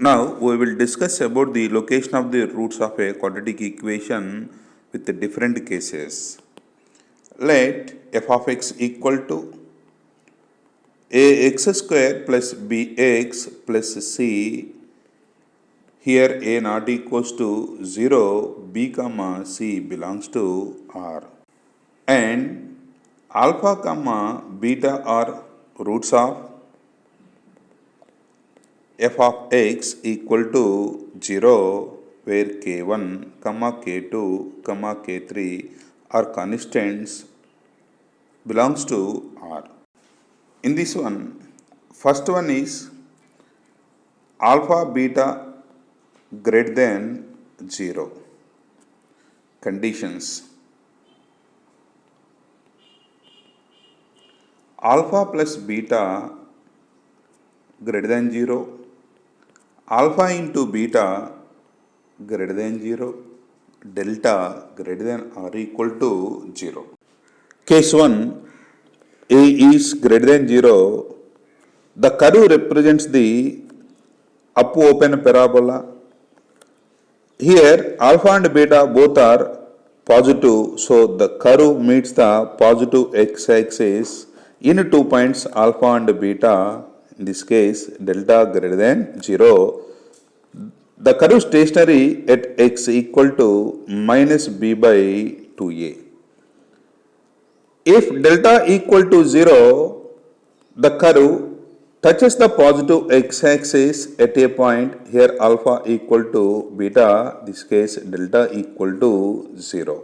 Now we will discuss about the location of the roots of a quadratic equation with the different cases. Let f of x equal to ax square plus bx plus c. Here a not equals to 0, b comma c belongs to R, and alpha comma beta are roots of f of x equal to 0, where k1 comma k2 comma k3 are constants belongs to R. In this one, first one is alpha beta greater than 0 conditions. Alpha plus beta greater than 0, alpha into beta greater than 0, delta greater than or equal to 0. Case 1, a is greater than 0. The curve represents the up open parabola. Here alpha and beta both are positive, so the curve meets the positive x-axis in 2 points alpha and beta, in this case delta greater than 0. The curve stationary at x equal to minus b by 2a. If delta equal to 0, the curve touches the positive x-axis at a point, here alpha equal to beta, this case delta equal to 0.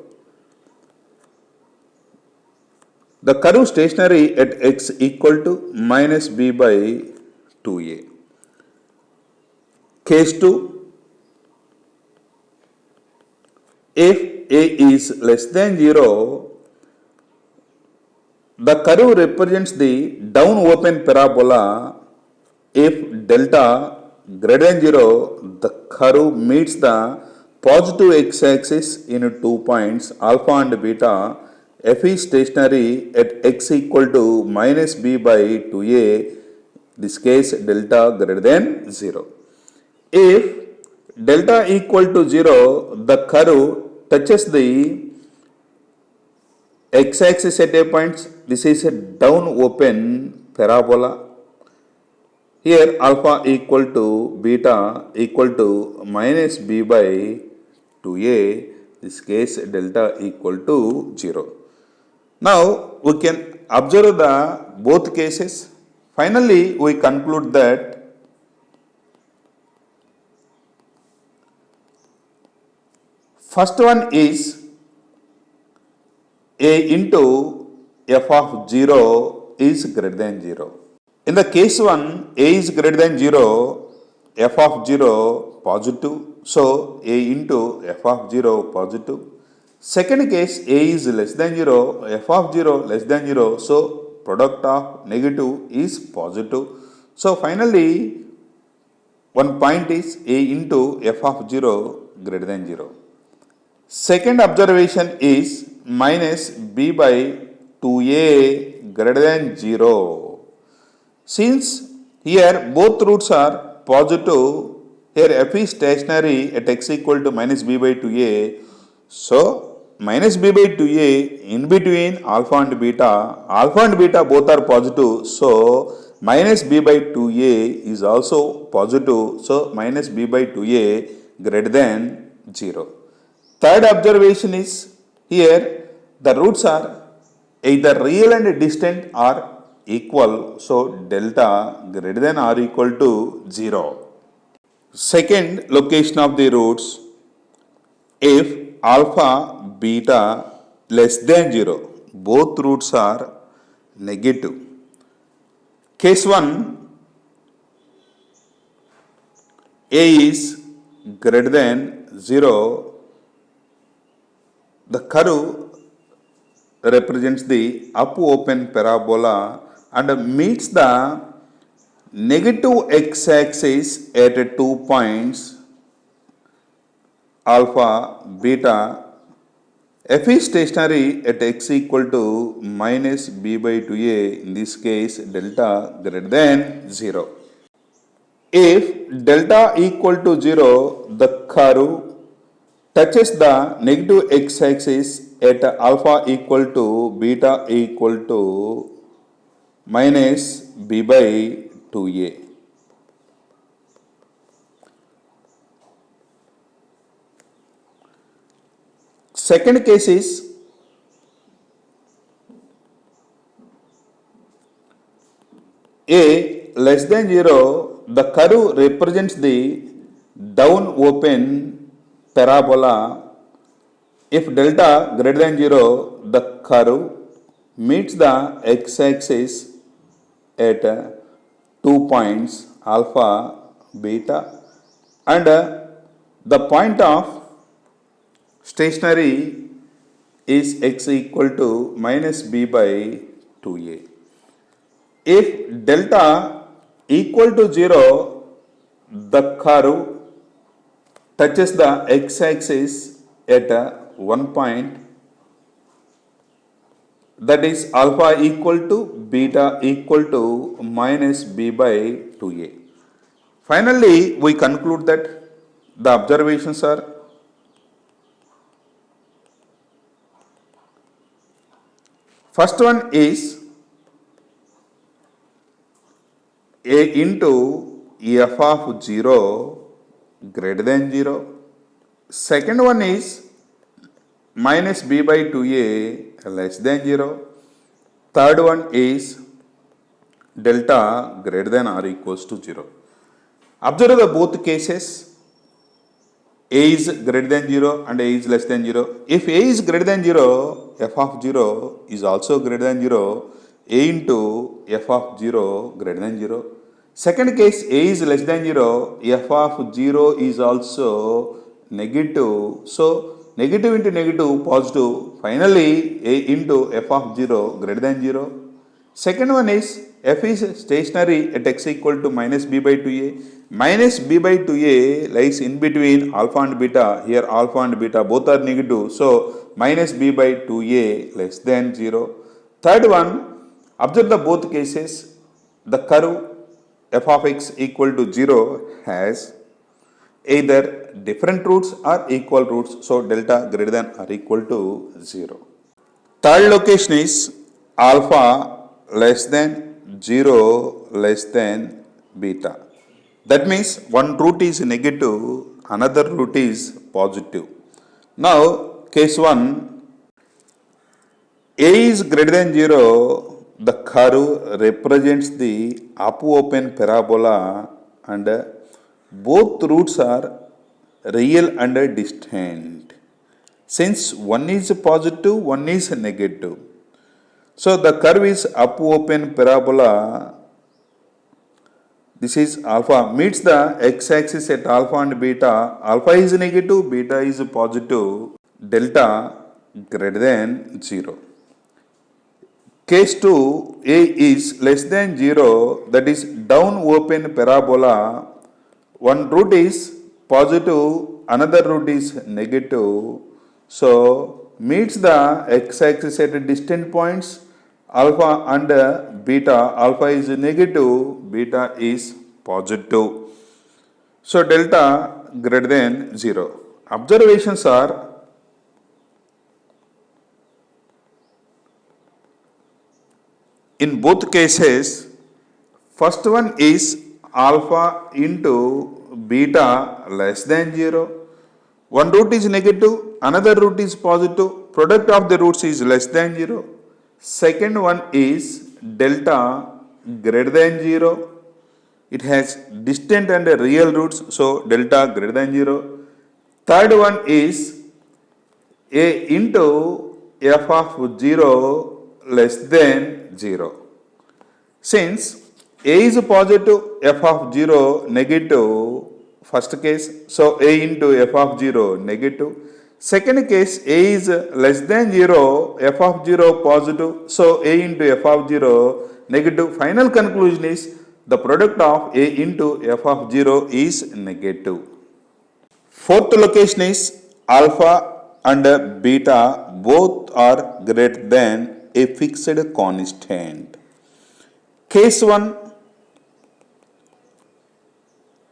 The curve stationary at x equal to minus b by 2a. Case 2, if a is less than 0, the curve represents the down open parabola. If delta greater than 0, the curve meets the positive x-axis in 2 points alpha and beta. F is stationary at x equal to minus b by 2a, this case delta greater than 0. If delta equal to 0, the curve touches the x-axis at a point, this is a down open parabola. Here alpha equal to beta equal to minus b by 2a, this case delta equal to 0. Now we can observe the both cases. Finally we conclude that first one is a into f of 0 is greater than 0. In the case 1, a is greater than 0, f of 0 positive, so a into f of 0 positive. Second case, a is less than 0, f of 0 less than 0, so product of negative is positive. So finally, one point is a into f of 0 greater than 0. Second observation is minus b by 2a greater than 0. Since here both roots are positive, here f is stationary at x equal to minus b by 2a, so minus b by 2a in between alpha and beta both are positive, so minus b by 2a is also positive, so minus b by 2a greater than 0. Third observation is here the roots are either real and distant or equal, so delta greater than or equal to 0. Second location of the roots, if alpha beta less than 0, both roots are negative. Case 1, a is greater than 0, the curve represents the up open parabola and meets the negative x-axis at 2 points alpha beta. F is stationary at x equal to minus b by 2a, in this case delta greater than 0. If delta equal to 0, the curve touches the negative x-axis at alpha equal to beta equal to minus b by 2a. Second case is a less than 0, the curve represents the down open parabola. If delta greater than 0, the curve meets the x-axis at 2 points alpha, beta, and the point of stationary is x equal to minus b by 2a. If delta equal to 0, the curve touches the x-axis at one point, that is alpha equal to beta equal to minus b by 2a. Finally, we conclude that the observations are: first one is a into f of 0 greater than 0. Second one is minus b by 2a less than 0. Third one is delta greater than or equals to 0. Observe the both cases. A is greater than 0 and A is less than 0. If A is greater than 0, f of 0 is also greater than 0. A into f of 0 greater than 0. Second case, A is less than 0, f of 0 is also negative. So, negative into negative, positive. Finally, A into f of 0 greater than 0. Second one is f is stationary at x equal to minus b by 2a. Minus b by 2a lies in between alpha and beta. Here alpha and beta both are negative. So, minus b by 2a less than 0. Third one, observe the both cases. The curve f of x equal to 0 has either different roots or equal roots. So, delta greater than or equal to 0. Third location is alpha less than 0 less than beta. That means one root is negative, another root is positive. Now, case 1, A is greater than 0, the curve represents the up open parabola and both roots are real and distant. Since one is positive, one is negative. So the curve is up open parabola. This is alpha meets the x-axis at alpha and beta. Alpha is negative, beta is positive. Delta greater than 0. Case 2, A is less than 0, that is down open parabola. One root is positive, another root is negative. So, meets the x-axis at distant points, alpha and beta. Alpha is negative, beta is positive. So, delta greater than 0. Observations are: in both cases, first one is alpha into beta less than 0. One root is negative, another root is positive. Product of the roots is less than 0. Second one is delta greater than 0. It has distant and real roots, so delta greater than 0. Third one is A into f of 0 less than 0. Since A is positive, f of 0 negative, first case, so A into f of 0 negative. Second case, A is less than 0, f of 0 positive, so A into f of 0 negative. Final conclusion is the product of A into f of 0 is negative. Fourth location is alpha and beta both are greater than a fixed constant. Case 1,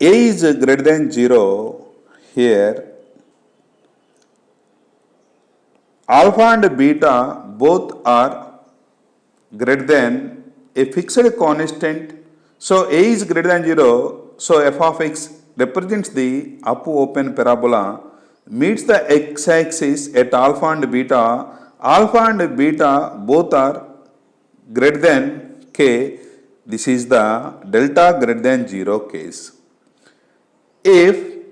A is greater than 0, here alpha and beta both are greater than a fixed constant. So A is greater than 0, so f of x represents the up open parabola, meets the x-axis at alpha and beta. Alpha and beta both are greater than k. This is the delta greater than 0 case. If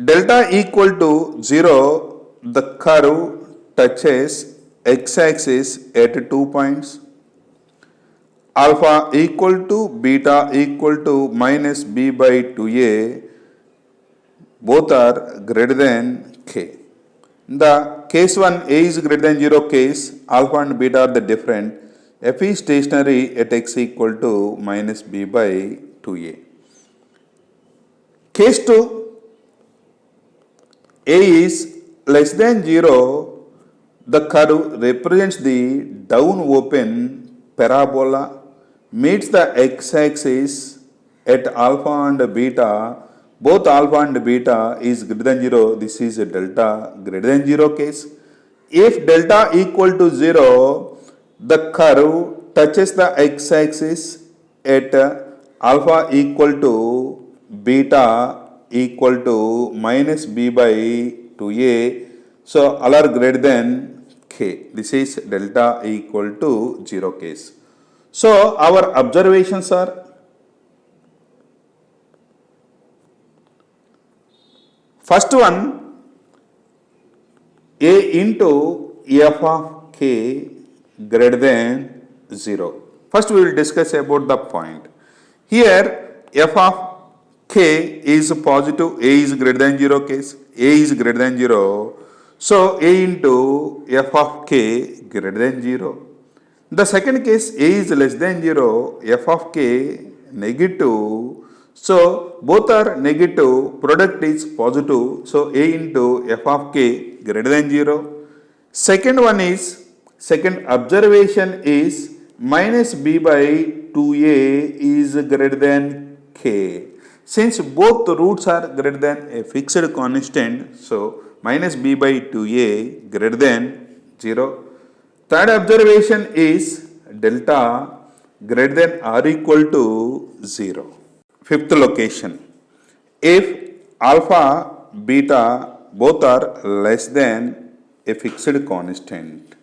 delta equal to 0, the curve touches x-axis at 2 points. Alpha equal to beta equal to minus b by 2a, both are greater than k. In the case 1, a is greater than 0 case, alpha and beta are the different. F is stationary at x equal to minus b by 2a. Case 2, a is less than 0, the curve represents the down open parabola, meets the x-axis at alpha and beta. Both alpha and beta is greater than 0. This is a delta greater than 0 case. If delta equal to 0, the curve touches the x-axis at alpha equal to beta equal to minus b by 2a. So all are greater than k. This is delta equal to 0 case. So our observations are: first one, a into f of k greater than 0. First we will discuss about the point. Here f of k is positive, a is greater than 0 case, a is greater than 0. So a into f of k greater than 0. The second case, a is less than 0, f of k negative. So both are negative, product is positive. So a into f of k greater than 0. Second one is, second observation is minus b by 2a is greater than k. Since both roots are greater than a fixed constant, so minus b by 2a greater than 0. Third observation is delta greater than or equal to 0. Fifth location, if alpha, beta both are less than a fixed constant.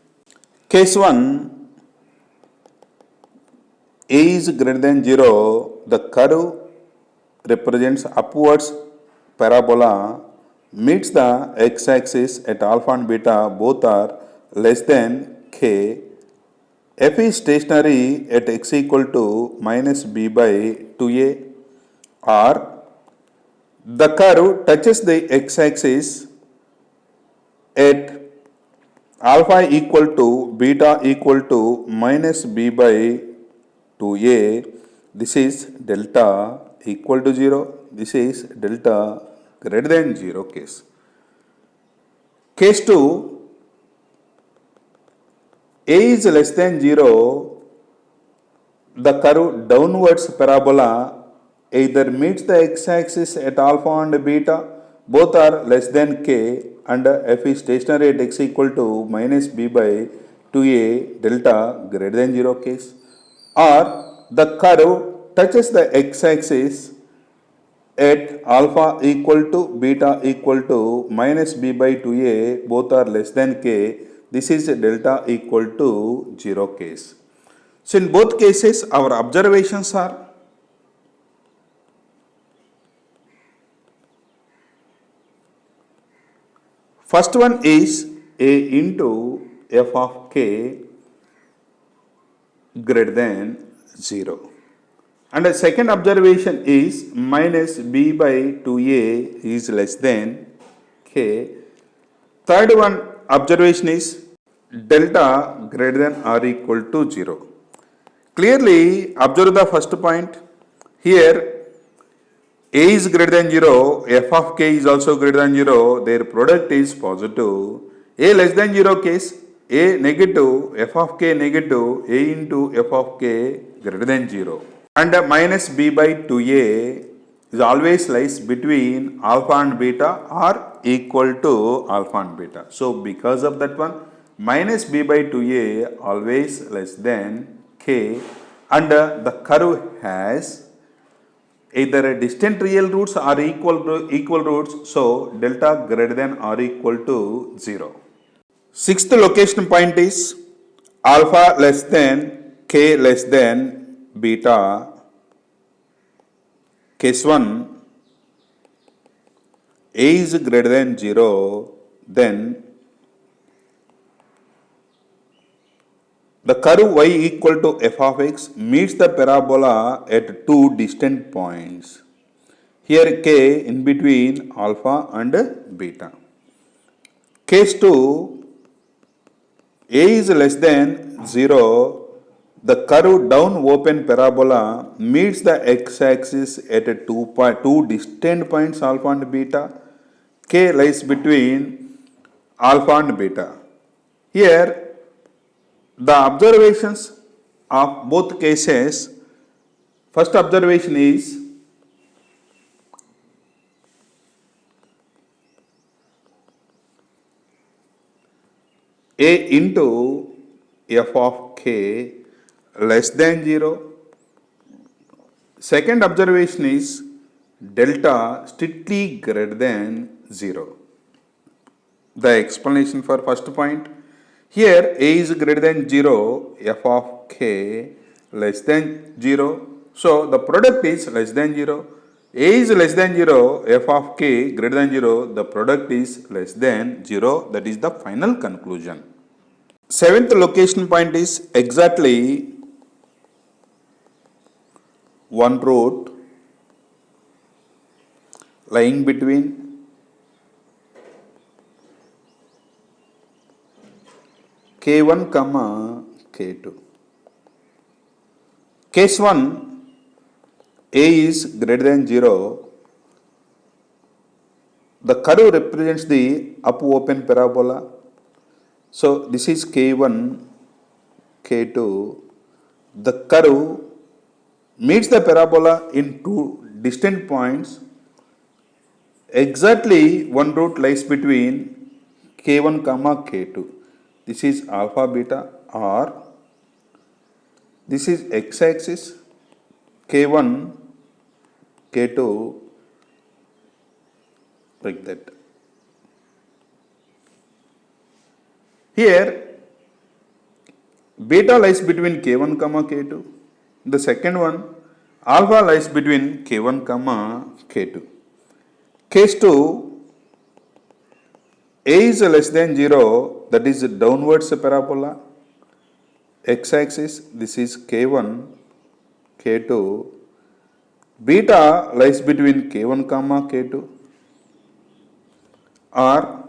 Case 1, a is greater than 0, the curve represents upwards parabola, meets the x-axis at alpha and beta, both are less than k. F is stationary at x equal to minus b by 2a, or the curve touches the x-axis at alpha equal to beta equal to minus b by 2a. This is delta equal to 0. This is delta greater than 0 case. Case 2, a is less than 0, the curve downwards parabola either meets the x-axis at alpha and beta, both are less than k, and f is stationary at x equal to minus b by 2a, delta greater than 0 case. Or the curve touches the x-axis at alpha equal to beta equal to minus b by 2a, both are less than k. This is delta equal to 0 case. So in both cases our observations are: first one is a into f of k greater than 0. And the second observation is minus b by 2a is less than k. Third one observation is delta greater than or equal to 0. Clearly observe the first point. Here a is greater than 0, f of k is also greater than 0, their product is positive. A less than 0 case, a negative, f of k negative, a into f of k greater than 0. And minus b by 2a is always lies between alpha and beta or equal to alpha and beta. So because of that one, minus b by 2a always less than k, and the curve has either a distant real roots or equal roots, so delta greater than or equal to 0. Sixth location point is alpha less than k less than beta. Case 1, a is greater than 0, then the curve y equal to f of x meets the parabola at two distant points. Here k in between alpha and beta. Case 2, a is less than 0, the curve down open parabola meets the x-axis at two distant points alpha and beta. K lies between alpha and beta. Here the observations of both cases, first observation is a into f of k less than 0. Second observation is delta strictly greater than 0. The explanation for first point, here a is greater than 0, f of k less than 0, so the product is less than 0. A is less than 0, f of k greater than 0, the product is less than 0. That is the final conclusion. Seventh location point is exactly one root lying between k1 comma k2. Case 1, a is greater than 0, the curve represents the up open parabola. So this is k1, k2, the curve meets the parabola in two distant points. Exactly one root lies between k1 comma k2. This is alpha beta, or this is x-axis, k1 k2, like that. Here beta lies between k1 comma k2. The second one, alpha lies between k1 comma k2. Case 2, a is less than 0, that is downwards parabola. X-axis, this is k1 k2. Beta lies between k1 comma k2, or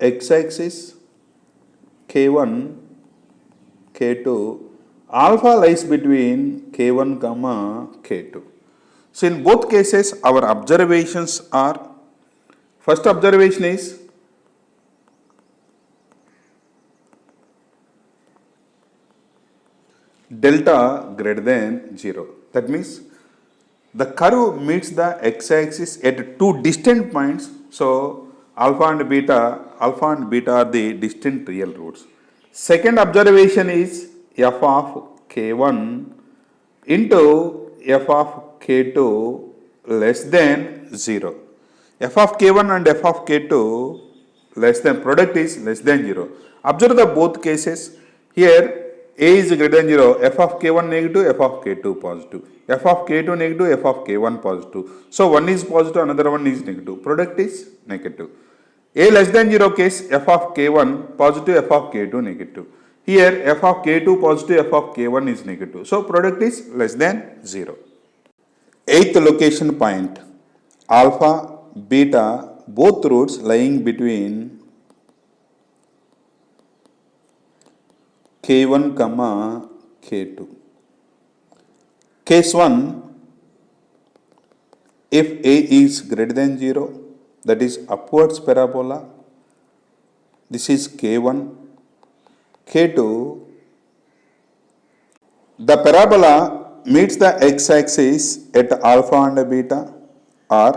x-axis k1 k2, alpha lies between k1 comma k2. So in both cases our observations are, first observation is delta greater than 0. That means the curve meets the x-axis at two distant points. So alpha and beta are the distant real roots. Second observation is f of k1 into f of k2 less than 0. F of k1 and f of k2 less than, product is less than 0. Observe the both cases. Here a is greater than 0, f of k1 negative, f of k2 positive. F of k2 negative, f of k1 positive. So one is positive, another one is negative. Product is negative. A less than 0 case, f of k1 positive, f of k2 negative. Here f of k2 positive, f of k1 is negative. So product is less than 0. Eighth location point, alpha, beta, both roots lying between k1 comma k2. Case 1, if a is greater than 0, that is upwards parabola, this is k1, k2, the parabola meets the x-axis at alpha and beta, or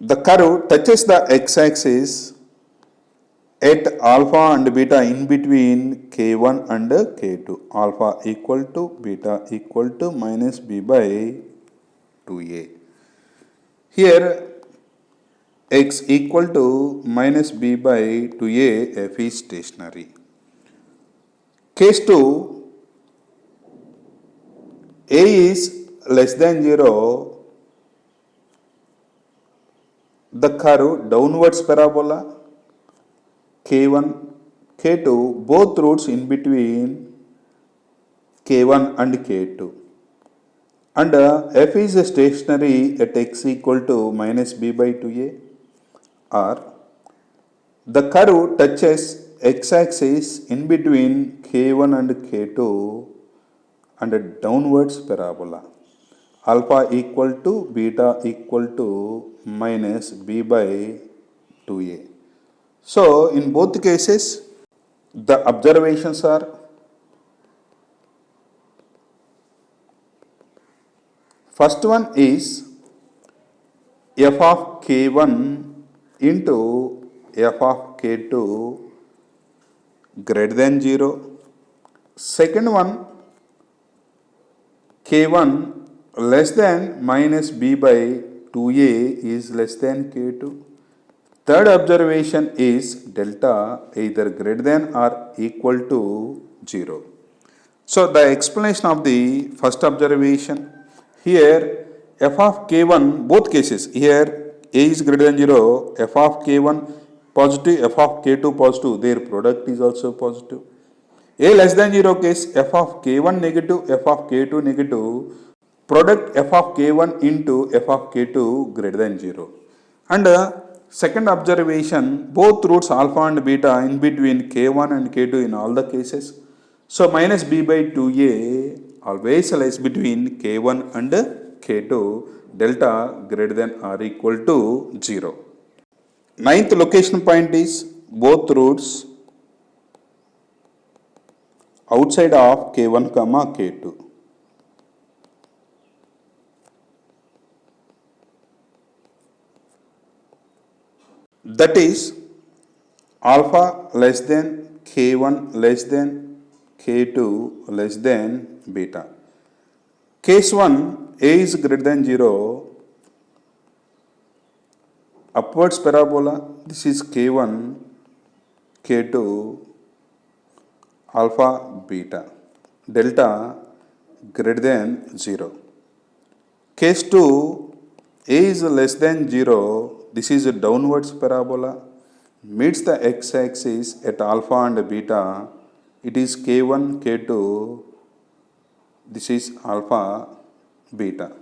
the curve touches the x-axis at alpha and beta in between k1 and k2, alpha equal to beta equal to minus b by 2a. Here x equal to minus b by 2a, f is stationary. Case 2, a is less than 0, the curve downwards parabola k1, k2, both roots in between k1 and k2, and f is stationary at x equal to minus b by 2a, or the curve touches x-axis in between k1 and k2 and a downwards parabola, alpha equal to beta equal to minus b by 2a. So in both cases the observations are: first one is f of k1 into f of k2 greater than 0. Second one, k1 less than minus b by 2a is less than k2. Third observation is delta either greater than or equal to 0. So the explanation of the first observation, here f of k1, both cases, here a is greater than 0, f of k1 positive, f of k2 positive, their product is also positive. A less than 0 case, f of k1 negative, f of k2 negative, product f of k1 into f of k2 greater than 0. And second observation, both roots alpha and beta in between k1 and k2 in all the cases. So minus b by 2a always lies between k1 and k2, delta greater than or equal to 0. Ninth location point is both roots outside of k1 comma k2. That is alpha less than k1 less than k2 less than beta. Case 1, a is greater than 0, upwards parabola, this is k1, k2, alpha, beta, delta greater than 0. Case 2, a is less than 0, this is a downwards parabola, meets the x-axis at alpha and beta, it is k1, k2, this is alpha, beta.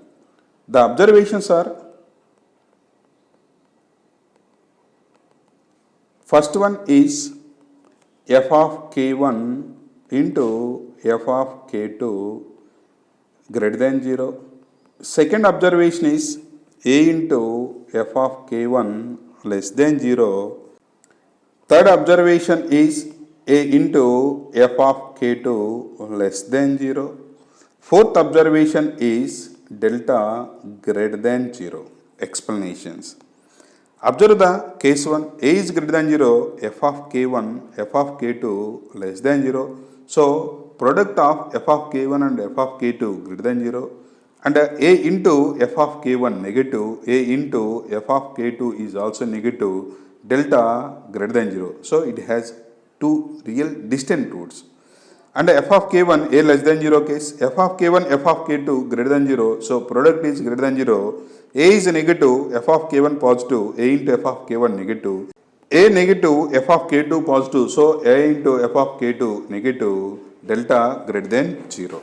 The observations are: first one is f of k1 into f of k2 greater than 0. Second observation is a into f of k1 less than 0. Third observation is a into f of k2 less than 0. Fourth observation is delta greater than 0. Explanations. Observe the case 1, a is greater than 0, f of k1, f of k2 less than 0. So product of f of k1 and f of k2 greater than 0. And a into f of k1 negative, a into f of k2 is also negative, delta greater than 0. So it has two real distant roots. And f of k1 a less than 0 case, f of k1 f of k2 greater than 0, so product is greater than 0, a is negative, f of k1 positive, a into f of k1 negative, a negative, f of k2 positive, so a into f of k2 negative, delta greater than 0.